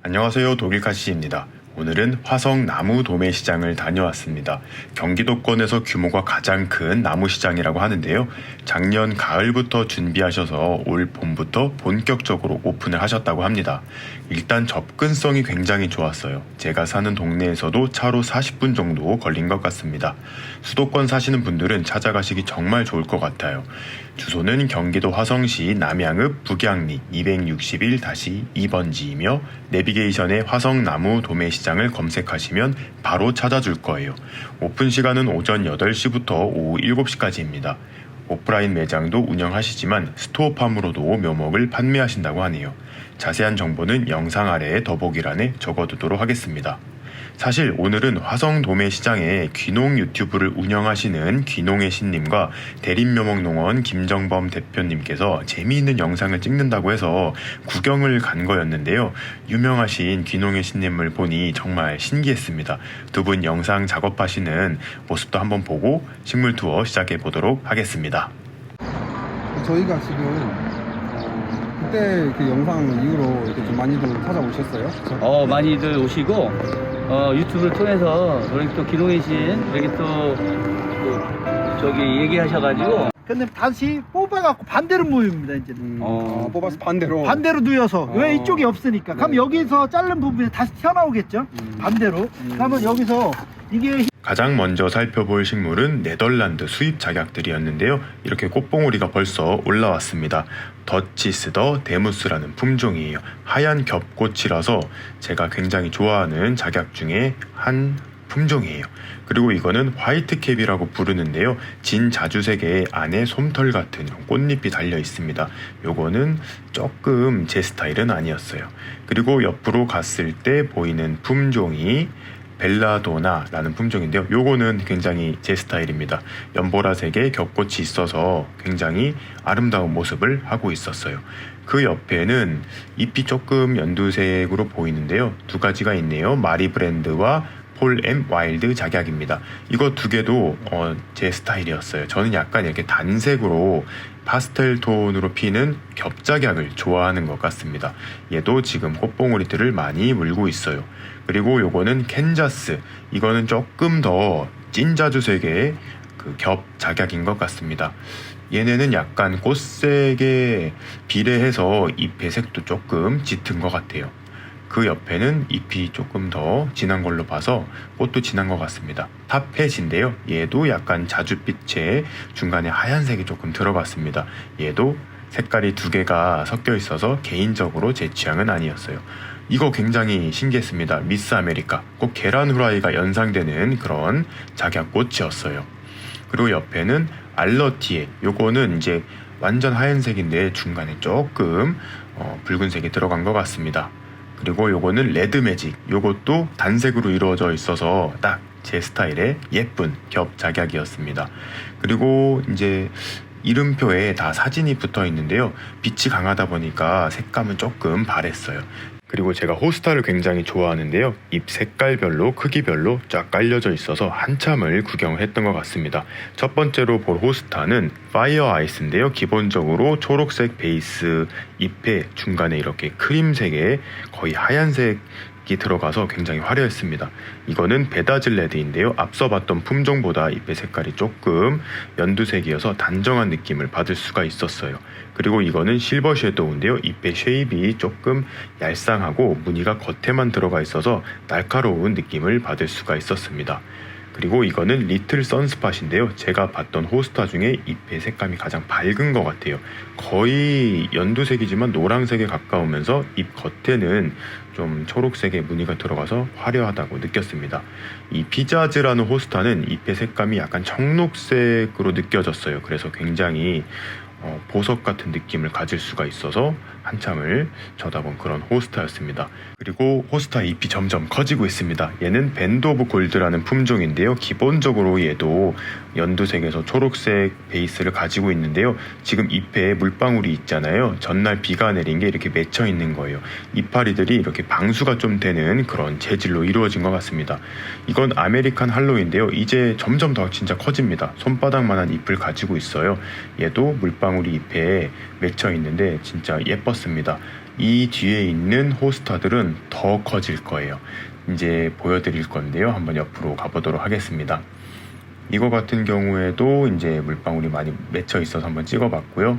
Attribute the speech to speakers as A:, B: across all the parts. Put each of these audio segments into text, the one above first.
A: 안녕하세요. 독일카시입니다. 오늘은 화성 나무 도매 시장을 다녀왔습니다. 경기도권에서 규모가 가장 큰 나무 시장이라고 하는데요. 작년 가을부터 준비하셔서 올 봄부터 본격적으로 오픈을 하셨다고 합니다. 일단 접근성이 굉장히 좋았어요. 제가 사는 동네에서도 차로 40분 정도 걸린 것 같습니다. 수도권 사시는 분들은 찾아가시기 정말 좋을 것 같아요. 주소는 경기도 화성시 남양읍 북양리 261-2번지이며 내비게이션에 화성나무 도매시장을 검색하시면 바로 찾아줄 거예요. 오픈 시간은 오전 8시부터 오후 7시까지입니다. 오프라인 매장도 운영하시지만 스토어팜으로도 묘목을 판매하신다고 하네요. 자세한 정보는 영상 아래에 더보기란에 적어두도록 하겠습니다. 사실 오늘은 화성 도매시장에 귀농 유튜브를 운영하시는 귀농의 신님과 대림묘목농원 김정범 대표님께서 재미있는 영상을 찍는다고 해서 구경을 간 거였는데요. 유명하신 귀농의 신님을 보니 정말 신기했습니다. 두 분 영상 작업하시는 모습도 한번 보고 식물 투어 시작해 보도록 하겠습니다.
B: 저희가 지금 그때 그 영상 이후로 이렇게 좀 많이들 찾아오셨어요? 그쵸?
C: 많이들 오시고 유튜브를 통해서 우리 또 기동이신 이렇게 또 저기 얘기하셔가지고
D: 근데 다시 뽑아갖고 반대로 모입니다 이제는.
B: 뽑아서 반대로
D: 누여서 왜 이쪽이 없으니까. 그럼
B: 네.
D: 여기서 자른 부분이 다시 튀어나오겠죠. 반대로. 그러면 여기서 이게
A: 가장 먼저 살펴볼 식물은 네덜란드 수입 작약들이었는데요. 이렇게 꽃봉오리가 벌써 올라왔습니다. 더치스 더 데무스라는 품종이에요. 하얀 겹꽃이라서 제가 굉장히 좋아하는 작약 중에 한 품종이에요. 그리고 이거는 화이트캡이라고 부르는데요. 진 자주색에 안에 솜털 같은 꽃잎이 달려 있습니다. 요거는 조금 제 스타일은 아니었어요. 그리고 옆으로 갔을 때 보이는 품종이 벨라도나라는 품종인데요. 요거는 굉장히 제 스타일입니다. 연보라색의 겹꽃이 있어서 굉장히 아름다운 모습을 하고 있었어요. 그 옆에는 잎이 조금 연두색으로 보이는데요. 두 가지가 있네요. 마리브랜드와 폴 엠 와일드 작약입니다. 이거 두 개도 제 스타일이었어요. 저는 약간 이렇게 단색으로 파스텔 톤으로 피는 겹작약을 좋아하는 것 같습니다. 얘도 지금 꽃봉오리들을 많이 물고 있어요. 그리고 요거는 캔자스. 이거는 조금 더 찐자주색의 그 겹작약인 것 같습니다. 얘네는 약간 꽃색에 비례해서 잎 배색도 조금 짙은 것 같아요. 그 옆에는 잎이 조금 더 진한 걸로 봐서 꽃도 진한 것 같습니다. 타펫인데요. 얘도 약간 자줏빛에 중간에 하얀색이 조금 들어갔습니다. 얘도 색깔이 두 개가 섞여 있어서 개인적으로 제 취향은 아니었어요. 이거 굉장히 신기했습니다. 미스 아메리카. 꼭 계란 후라이가 연상되는 그런 작약꽃이었어요. 그리고 옆에는 알러티에. 요거는 이제 완전 하얀색인데 중간에 조금 붉은색이 들어간 것 같습니다. 그리고 요거는 레드매직. 요것도 단색으로 이루어져 있어서 딱 제 스타일의 예쁜 겹 작약이었습니다. 그리고 이제 이름표에 다 사진이 붙어 있는데요. 빛이 강하다 보니까 색감은 조금 바랬어요. 그리고 제가 호스타를 굉장히 좋아하는데요. 잎 색깔별로 크기별로 쫙 깔려져 있어서 한참을 구경을 했던 것 같습니다. 첫 번째로 볼 호스타는 파이어 아이스인데요. 기본적으로 초록색 베이스 잎에 중간에 이렇게 크림색의 거의 하얀색이 들어가서 굉장히 화려했습니다. 이거는 베다즐 레드인데요. 앞서 봤던 품종보다 잎의 색깔이 조금 연두색이어서 단정한 느낌을 받을 수가 있었어요. 그리고 이거는 실버 섀도우인데요. 잎의 쉐입이 조금 얄쌍하고 무늬가 겉에만 들어가 있어서 날카로운 느낌을 받을 수가 있었습니다. 그리고 이거는 리틀 선스팟인데요. 제가 봤던 호스타 중에 잎의 색감이 가장 밝은 것 같아요. 거의 연두색이지만 노란색에 가까우면서 잎 겉에는 좀 초록색의 무늬가 들어가서 화려하다고 느꼈습니다. 이 피자즈라는 호스타는 잎의 색감이 약간 청록색으로 느껴졌어요. 그래서 굉장히 보석 같은 느낌을 가질 수가 있어서 한참을 쳐다본 그런 호스타였습니다. 그리고 호스타 잎이 점점 커지고 있습니다. 얘는 밴드 오브 골드라는 품종인데요. 기본적으로 얘도 연두색에서 초록색 베이스를 가지고 있는데요. 지금 잎에 물방울이 있잖아요. 전날 비가 내린 게 이렇게 맺혀 있는 거예요. 이파리들이 이렇게 방수가 좀 되는 그런 재질로 이루어진 것 같습니다. 이건 아메리칸 할로우인데요. 이제 점점 더 진짜 커집니다. 손바닥만한 잎을 가지고 있어요. 얘도 물방울이 잎에 맺혀 있는데 진짜 예뻤습니다. 이 뒤에 있는 호스터들은 더 커질 거예요. 이제 보여드릴 건데요. 한번 옆으로 가보도록 하겠습니다. 이거 같은 경우에도 이제 물방울이 많이 맺혀 있어서 한번 찍어봤고요.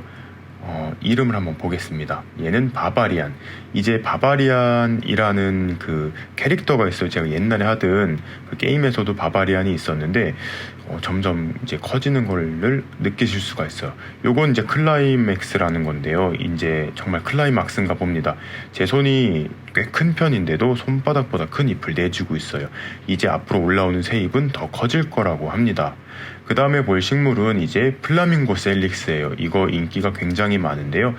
A: 이름을 한번 보겠습니다. 얘는 바바리안. 이제 바바리안이라는 그 캐릭터가 있어요. 제가 옛날에 하던 그 게임에서도 바바리안이 있었는데 점점 이제 커지는 걸 느끼실 수가 있어요. 요건 이제 클라이맥스라는 건데요. 이제 정말 클라이막스인가 봅니다. 제 손이 꽤 큰 편인데도 손바닥보다 큰 잎을 내주고 있어요. 이제 앞으로 올라오는 새 잎은 더 커질 거라고 합니다. 그 다음에 볼 식물은 이제 플라밍고 셀릭스예요. 이거 인기가 굉장히 많은데요.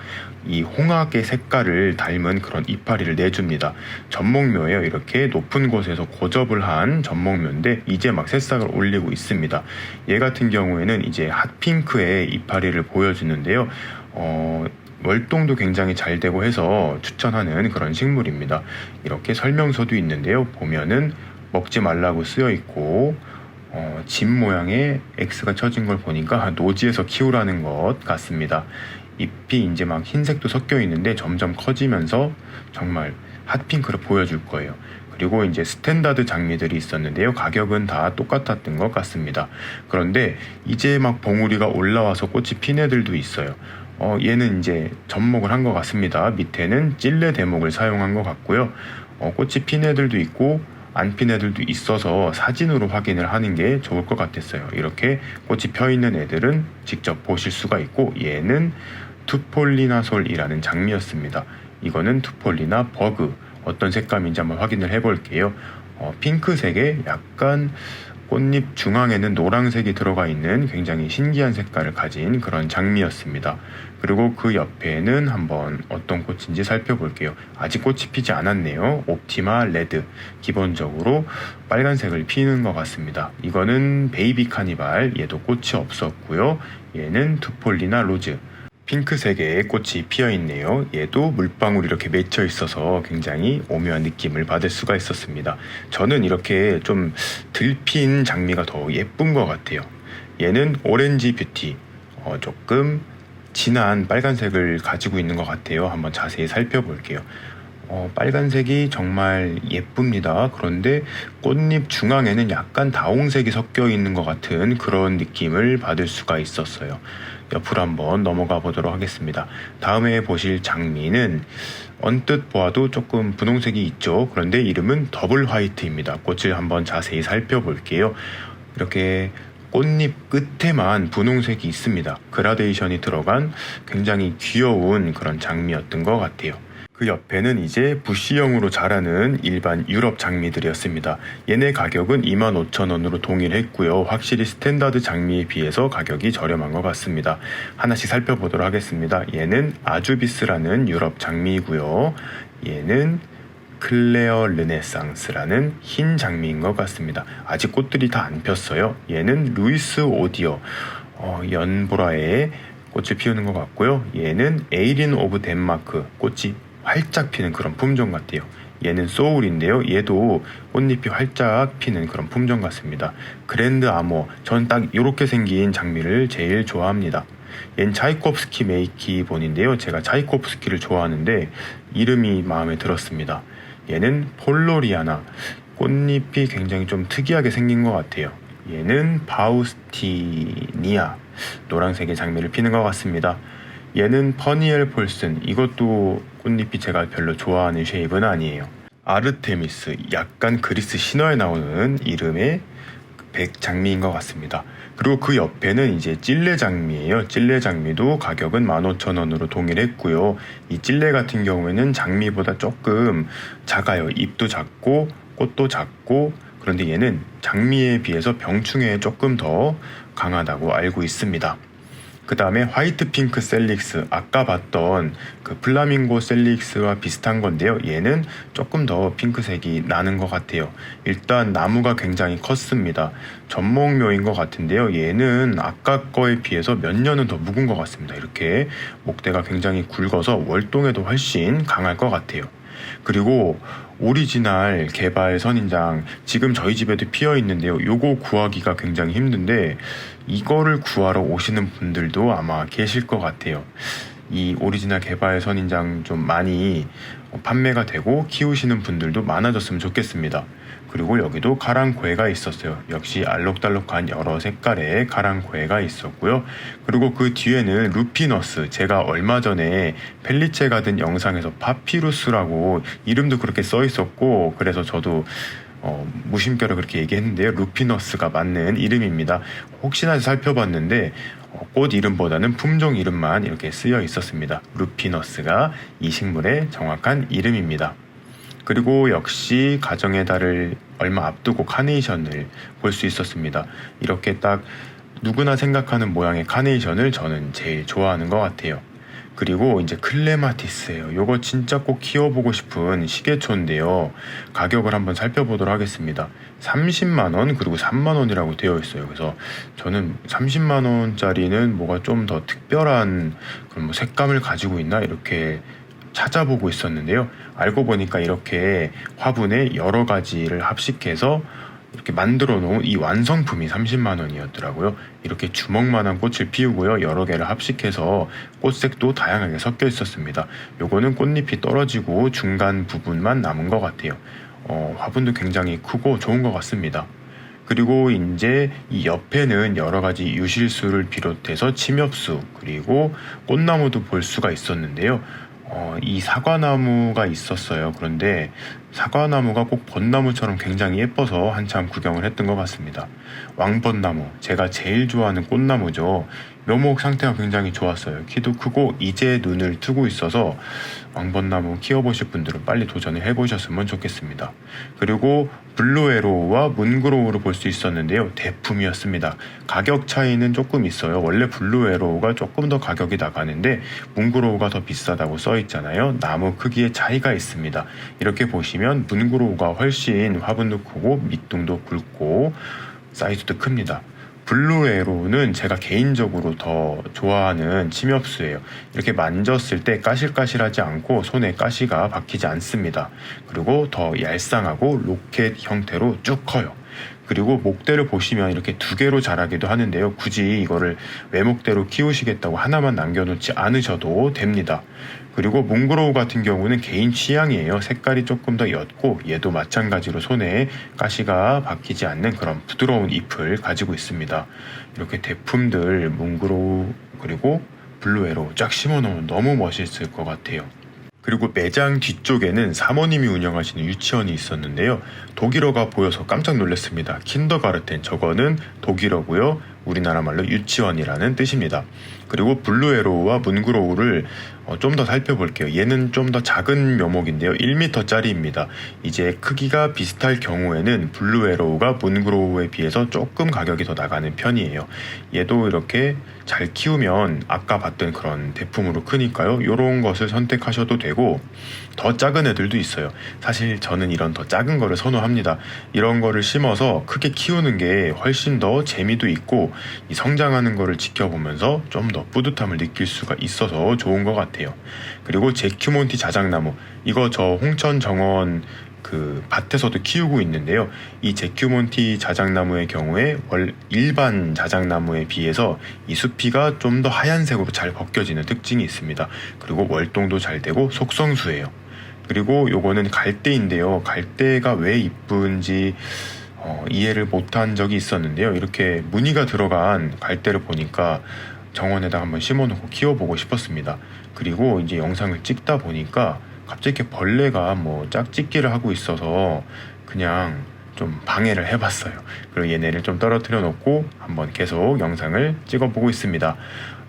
A: 이 홍학의 색깔을 닮은 그런 이파리를 내줍니다. 전목묘예요. 이렇게 높은 곳에서 고접을 한 전목묘인데 이제 막 새싹을 올리고 있습니다. 얘 같은 경우에는 이제 핫핑크의 이파리를 보여주는데요. 월동도 굉장히 잘 되고 해서 추천하는 그런 식물입니다. 이렇게 설명서도 있는데요. 보면은 먹지 말라고 쓰여 있고 집 모양의 X가 쳐진 걸 보니까 노지에서 키우라는 것 같습니다. 잎이 이제 막 흰색도 섞여 있는데 점점 커지면서 정말 핫핑크를 보여줄 거예요. 그리고 이제 스탠다드 장미들이 있었는데요. 가격은 다 똑같았던 것 같습니다. 그런데 이제 막 봉우리가 올라와서 꽃이 핀 애들도 있어요. 얘는 이제 접목을 한 것 같습니다. 밑에는 찔레 대목을 사용한 것 같고요. 꽃이 핀 애들도 있고 안 핀 애들도 있어서 사진으로 확인을 하는 게 좋을 것 같았어요. 이렇게 꽃이 펴 있는 애들은 직접 보실 수가 있고 얘는 투폴리나솔이라는 장미였습니다. 이거는 투폴리나 버그. 어떤 색감인지 한번 확인을 해볼게요. 핑크색에 약간 꽃잎 중앙에는 노란색이 들어가 있는 굉장히 신기한 색깔을 가진 그런 장미였습니다. 그리고 그 옆에는 한번 어떤 꽃인지 살펴볼게요. 아직 꽃이 피지 않았네요. 옵티마 레드. 기본적으로 빨간색을 피는 것 같습니다. 이거는 베이비 카니발. 얘도 꽃이 없었고요. 얘는 투폴리나 로즈. 핑크색의 꽃이 피어있네요. 얘도 물방울이 이렇게 맺혀 있어서 굉장히 오묘한 느낌을 받을 수가 있었습니다. 저는 이렇게 좀 들핀 장미가 더 예쁜 것 같아요. 얘는 오렌지 뷰티. 조금 진한 빨간색을 가지고 있는 것 같아요. 한번 자세히 살펴볼게요. 빨간색이 정말 예쁩니다. 그런데 꽃잎 중앙에는 약간 다홍색이 섞여 있는 것 같은 그런 느낌을 받을 수가 있었어요. 옆으로 한번 넘어가 보도록 하겠습니다. 다음에 보실 장미는 언뜻 보아도 조금 분홍색이 있죠. 그런데 이름은 더블 화이트입니다. 꽃을 한번 자세히 살펴볼게요. 이렇게 꽃잎 끝에만 분홍색이 있습니다. 그라데이션이 들어간 굉장히 귀여운 그런 장미였던 것 같아요. 그 옆에는 이제 부시형으로 자라는 일반 유럽 장미들이었습니다. 얘네 가격은 25,000원으로 동일했고요. 확실히 스탠다드 장미에 비해서 가격이 저렴한 것 같습니다. 하나씩 살펴보도록 하겠습니다. 얘는 아주비스라는 유럽 장미이고요. 얘는 클레어 르네상스라는 흰 장미인 것 같습니다. 아직 꽃들이 다 안 폈어요. 얘는 루이스 오디어, 연보라에 꽃을 피우는 것 같고요. 얘는 에이린 오브 덴마크, 꽃이 활짝 피는 그런 품종 같아요. 얘는 소울인데요. 얘도 꽃잎이 활짝 피는 그런 품종 같습니다. 그랜드 아모, 전 딱 이렇게 생긴 장미를 제일 좋아합니다. 얘는 차이콥스키 메이키본인데요. 제가 차이콥스키를 좋아하는데 이름이 마음에 들었습니다. 얘는 폴로리아나, 꽃잎이 굉장히 좀 특이하게 생긴 것 같아요. 얘는 바우스티니아, 노란색의 장미를 피는 것 같습니다. 얘는 퍼니엘 폴슨, 이것도 꽃잎이 제가 별로 좋아하는 쉐입은 아니에요. 아르테미스, 약간 그리스 신화에 나오는 이름의 백장미인 것 같습니다. 그리고 그 옆에는 이제 찔레 장미예요. 찔레 장미도 가격은 15,000원으로 동일했고요. 이 찔레 같은 경우에는 장미보다 조금 작아요. 잎도 작고 꽃도 작고, 그런데 얘는 장미에 비해서 병충해에 조금 더 강하다고 알고 있습니다. 그 다음에 화이트 핑크 셀릭스, 아까 봤던 그 플라밍고 셀릭스와 비슷한 건데요. 얘는 조금 더 핑크색이 나는 것 같아요. 일단 나무가 굉장히 컸습니다. 전목묘인 것 같은데요. 얘는 아까 거에 비해서 몇 년은 더 묵은 것 같습니다. 이렇게 목대가 굉장히 굵어서 월동에도 훨씬 강할 것 같아요. 그리고 오리지널 개발 선인장, 지금 저희 집에도 피어 있는데요. 요거 구하기가 굉장히 힘든데 이거를 구하러 오시는 분들도 아마 계실 것 같아요. 이 오리지널 개발 선인장 좀 많이 판매가 되고 키우시는 분들도 많아졌으면 좋겠습니다. 그리고 여기도 가랑괴가 있었어요. 역시 알록달록한 여러 색깔의 가랑괴가 있었고요. 그리고 그 뒤에는 루피너스, 제가 얼마 전에 펠리체 가든 영상에서 파피루스라고 이름도 그렇게 써 있었고, 그래서 저도 무심결에 그렇게 얘기했는데요. 루피너스가 맞는 이름입니다. 혹시나 해서 살펴봤는데 꽃 이름보다는 품종 이름만 이렇게 쓰여 있었습니다. 루피너스가 이 식물의 정확한 이름입니다. 그리고 역시 가정의 달을 얼마 앞두고 카네이션을 볼 수 있었습니다. 이렇게 딱 누구나 생각하는 모양의 카네이션을 저는 제일 좋아하는 것 같아요. 그리고 이제 클레마티스예요. 요거 진짜 꼭 키워보고 싶은 시계초인데요. 가격을 한번 살펴보도록 하겠습니다. 30만원 그리고 3만원이라고 되어 있어요. 그래서 저는 30만원짜리는 뭐가 좀 더 특별한 그런 뭐 색감을 가지고 있나 이렇게 찾아보고 있었는데요. 알고 보니까 이렇게 화분에 여러 가지를 합식해서 이렇게 만들어 놓은 이 완성품이 30만 원이었더라고요. 이렇게 주먹만한 꽃을 피우고요. 여러 개를 합식해서 꽃색도 다양하게 섞여 있었습니다. 요거는 꽃잎이 떨어지고 중간 부분만 남은 것 같아요. 화분도 굉장히 크고 좋은 것 같습니다. 그리고 이제 이 옆에는 여러 가지 유실수를 비롯해서 침엽수 그리고 꽃나무도 볼 수가 있었는데요. 이 사과나무가 있었어요. 그런데 사과나무가 꼭 벚나무처럼 굉장히 예뻐서 한참 구경을 했던 것 같습니다. 왕벚나무, 제가 제일 좋아하는 꽃나무죠. 묘목 상태가 굉장히 좋았어요. 키도 크고 이제 눈을 트고 있어서 왕벚나무 키워보실 분들은 빨리 도전을 해보셨으면 좋겠습니다. 그리고 블루에로우와 문그로우를 볼 수 있었는데요. 대품이었습니다. 가격 차이는 조금 있어요. 원래 블루에로우가 조금 더 가격이 나가는데 문그로우가 더 비싸다고 써 있잖아요. 나무 크기의 차이가 있습니다. 이렇게 보시면 문그로우가 훨씬 화분도 크고 밑둥도 굵고 사이즈도 큽니다. 블루에로우는 제가 개인적으로 더 좋아하는 침엽수예요. 이렇게 만졌을 때 까실까실하지 않고 손에 가시가 박히지 않습니다. 그리고 더 얄쌍하고 로켓 형태로 쭉 커요. 그리고 목대를 보시면 이렇게 두 개로 자라기도 하는데요. 굳이 이거를 외목대로 키우시겠다고 하나만 남겨놓지 않으셔도 됩니다. 그리고 몽그로우 같은 경우는 개인 취향이에요. 색깔이 조금 더 옅고 얘도 마찬가지로 손에 가시가 박히지 않는 그런 부드러운 잎을 가지고 있습니다. 이렇게 대품들 몽그로우 그리고 블루에로우 쫙 심어놓으면 너무 멋있을 것 같아요. 그리고 매장 뒤쪽에는 사모님이 운영하시는 유치원이 있었는데요. 독일어가 보여서 깜짝 놀랐습니다. 킨더가르텐, 저거는 독일어고요. 우리나라 말로 유치원이라는 뜻입니다. 그리고 블루에로우와 문그로우를 좀 더 살펴볼게요. 얘는 좀 더 작은 묘목인데요. 1m짜리입니다. 이제 크기가 비슷할 경우에는 블루에로우가 문그로우에 비해서 조금 가격이 더 나가는 편이에요. 얘도 이렇게 잘 키우면 아까 봤던 그런 대품으로 크니까요. 이런 것을 선택하셔도 되고 더 작은 애들도 있어요. 사실 저는 이런 더 작은 거를 선호합니다. 이런 거를 심어서 크게 키우는 게 훨씬 더 재미도 있고 이 성장하는 거를 지켜보면서 좀 더 뿌듯함을 느낄 수가 있어서 좋은 것 같아요. 그리고 제큐몬티 자작나무, 이거 저 홍천 정원 그 밭에서도 키우고 있는데요. 이 제큐몬티 자작나무의 경우에 일반 자작나무에 비해서 이 수피가 좀 더 하얀색으로 잘 벗겨지는 특징이 있습니다. 그리고 월동도 잘 되고 속성수예요. 그리고 요거는 갈대인데요. 갈대가 왜 이쁜지 이해를 못한 적이 있었는데요. 이렇게 무늬가 들어간 갈대를 보니까 정원에다 한번 심어놓고 키워보고 싶었습니다. 그리고 이제 영상을 찍다 보니까 갑자기 이렇게 벌레가 뭐 짝짓기를 하고 있어서 그냥 좀 방해를 해봤어요. 그리고 얘네를 좀 떨어뜨려 놓고 한번 계속 영상을 찍어보고 있습니다.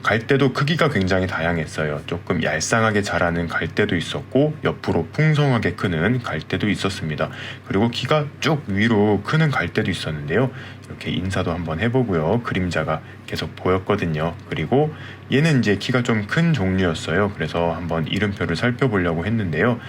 A: 갈대도 크기가 굉장히 다양했어요. 조금 얄쌍하게 자라는 갈대도 있었고 옆으로 풍성하게 크는 갈대도 있었습니다. 그리고 키가 쭉 위로 크는 갈대도 있었는데요. 이렇게 인사도 한번 해보고요. 그림자가 계속 보였거든요. 그리고 얘는 이제 키가 좀 큰 종류였어요. 그래서 한번 이름표를 살펴보려고 했는데요.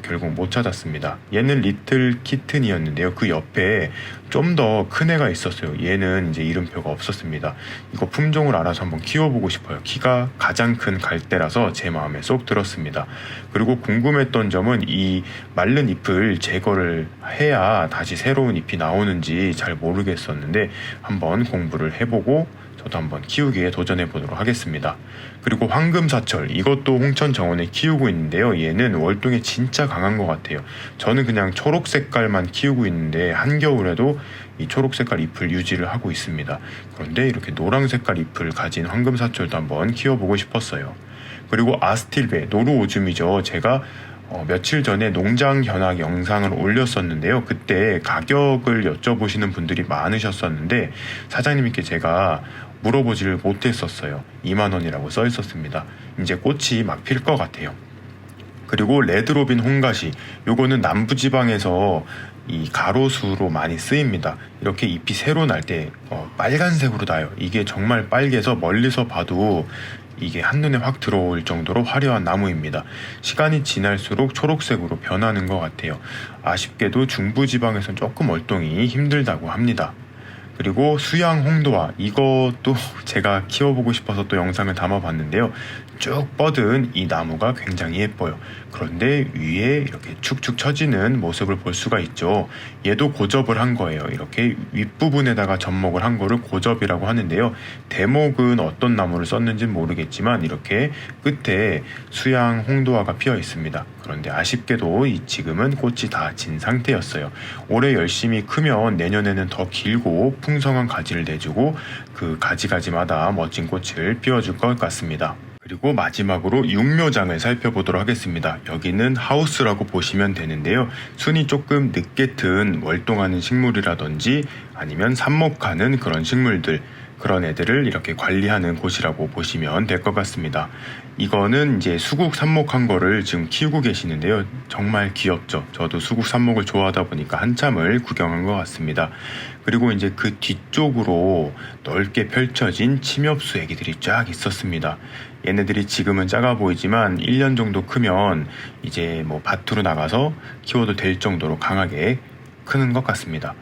A: 결국 못 찾았습니다. 얘는 리틀 키튼이었는데요. 그 옆에 좀 더 큰 애가 있었어요. 얘는 이제 이름표가 없었습니다. 이거 품종을 알아서 한번 키워보고 싶어요. 키가 가장 큰 갈대라서 제 마음에 쏙 들었습니다. 그리고 궁금했던 점은 이 마른 잎을 제거를 해야 다시 새로운 잎이 나오는지 잘 모르겠었는데 한번 공부를 해보고 저도 한번 키우기에 도전해 보도록 하겠습니다. 그리고 황금사철, 이것도 홍천 정원에 키우고 있는데요. 얘는 월동에 진짜 강한 것 같아요. 저는 그냥 초록 색깔만 키우고 있는데 한겨울에도 이 초록 색깔 잎을 유지를 하고 있습니다. 그런데 이렇게 노랑 색깔 잎을 가진 황금사철도 한번 키워보고 싶었어요. 그리고 아스틸베, 노루오줌이죠. 제가 며칠 전에 농장 견학 영상을 올렸었는데요. 그때 가격을 여쭤보시는 분들이 많으셨었는데 사장님께 제가 물어보지를 못했었어요. 2만원이라고 써 있었습니다. 이제 꽃이 막 필 것 같아요. 그리고 레드로빈 홍가시, 요거는 남부지방에서 이 가로수로 많이 쓰입니다. 이렇게 잎이 새로 날 때 빨간색으로 나요. 이게 정말 빨개서 멀리서 봐도 이게 한눈에 확 들어올 정도로 화려한 나무입니다. 시간이 지날수록 초록색으로 변하는 것 같아요. 아쉽게도 중부지방에선 조금 월동이 힘들다고 합니다. 그리고 수양 홍도화, 이것도 제가 키워보고 싶어서 또 영상을 담아봤는데요. 쭉 뻗은 이 나무가 굉장히 예뻐요. 그런데 위에 이렇게 축축 처지는 모습을 볼 수가 있죠. 얘도 고접을 한 거예요. 이렇게 윗부분에다가 접목을 한 거를 고접이라고 하는데요. 대목은 어떤 나무를 썼는지는 모르겠지만 이렇게 끝에 수양 홍도화가 피어 있습니다. 그런데 아쉽게도 지금은 꽃이 다 진 상태였어요. 올해 열심히 크면 내년에는 더 길고 풍성한 가지를 내주고 그 가지가지마다 멋진 꽃을 피워줄 것 같습니다. 그리고 마지막으로 육묘장을 살펴보도록 하겠습니다. 여기는 하우스라고 보시면 되는데요. 순이 조금 늦게 튼 월동하는 식물이라든지 아니면 삽목하는 그런 식물들, 그런 애들을 이렇게 관리하는 곳이라고 보시면 될 것 같습니다. 이거는 이제 수국 삽목한 거를 지금 키우고 계시는데요. 정말 귀엽죠. 저도 수국 삽목을 좋아하다 보니까 한참을 구경한 것 같습니다. 그리고 이제 그 뒤쪽으로 넓게 펼쳐진 침엽수 애기들이 쫙 있었습니다. 얘네들이 지금은 작아 보이지만 1년 정도 크면 이제 뭐 밭으로 나가서 키워도 될 정도로 강하게 크는 것 같습니다.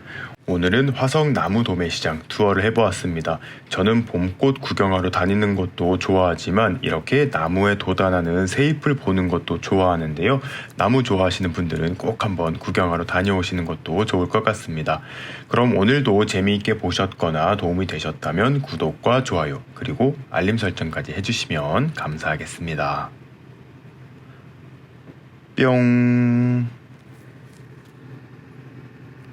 A: 오늘은 화성 나무 도매시장 투어를 해보았습니다. 저는 봄꽃 구경하러 다니는 것도 좋아하지만 이렇게 나무에 돋아나는 새잎을 보는 것도 좋아하는데요. 나무 좋아하시는 분들은 꼭 한번 구경하러 다녀오시는 것도 좋을 것 같습니다. 그럼 오늘도 재미있게 보셨거나 도움이 되셨다면 구독과 좋아요 그리고 알림 설정까지 해주시면 감사하겠습니다. 뿅.